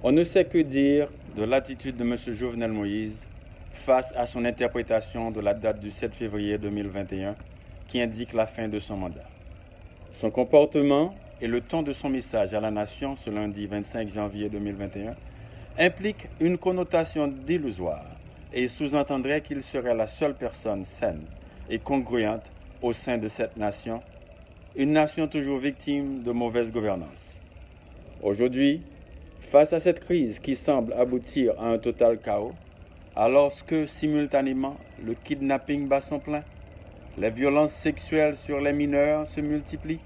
On ne sait que dire de l'attitude de M. Jovenel Moïse face à son interprétation de la date du 7 février 2021 qui indique la fin de son mandat. Son comportement et le ton de son message à la nation ce lundi 25 janvier 2021 impliquent une connotation d'illusoire et sous-entendrait qu'il serait la seule personne saine et congruente au sein de cette nation, une nation toujours victime de mauvaise gouvernance. Aujourd'hui, face à cette crise qui semble aboutir à un total chaos, alors que simultanément le kidnapping bat son plein, les violences sexuelles sur les mineurs se multiplient,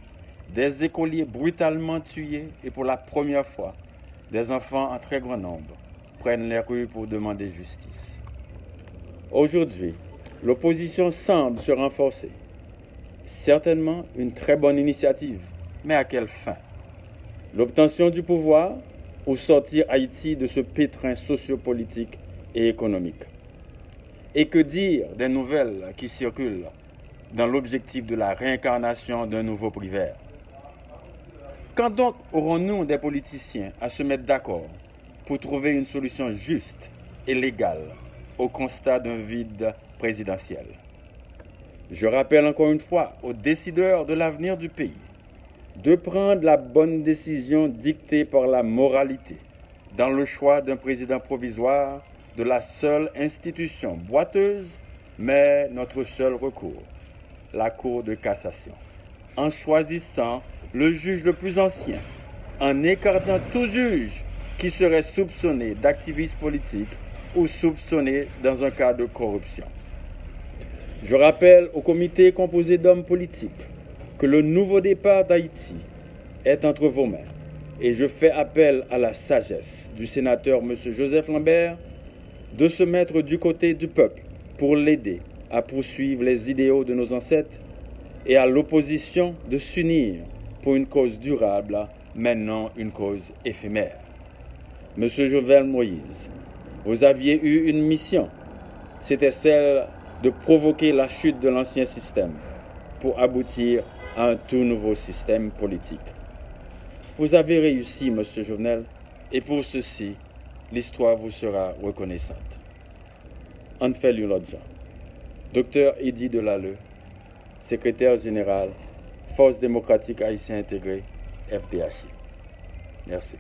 des écoliers brutalement tués et pour la première fois, des enfants en très grand nombre prennent les rues pour demander justice. Aujourd'hui, l'opposition semble se renforcer. Certainement une très bonne initiative, mais à quelle fin? L'obtention du pouvoir ou sortir Haïti de ce pétrin sociopolitique et économique? Et que dire des nouvelles qui circulent dans l'objectif de la réincarnation d'un nouveau Prévert? Quand donc aurons-nous des politiciens à se mettre d'accord pour trouver une solution juste et légale au constat d'un vide présidentiel? Je rappelle encore une fois aux décideurs de l'avenir du pays de prendre la bonne décision dictée par la moralité dans le choix d'un président provisoire de la seule institution boiteuse, mais notre seul recours, la Cour de cassation, en choisissant le juge le plus ancien, en écartant tout juge qui serait soupçonné d'activisme politique ou soupçonné dans un cas de corruption. Je rappelle au comité composé d'hommes politiques que le nouveau départ d'Haïti est entre vos mains et je fais appel à la sagesse du sénateur M. Joseph Lambert de se mettre du côté du peuple pour l'aider à poursuivre les idéaux de nos ancêtres et à l'opposition de s'unir pour une cause durable, mais non une cause éphémère. M. Jovenel Moïse, vous aviez eu une mission, c'était celle de provoquer la chute de l'ancien système pour aboutir à un tout nouveau système politique. Vous avez réussi, M. Jovenel, et pour ceci, l'histoire vous sera reconnaissante. En fait l'autre Dr Eddy Delalleux, secrétaire général, Force démocratique haïtienne intégrée, FDHI. Merci.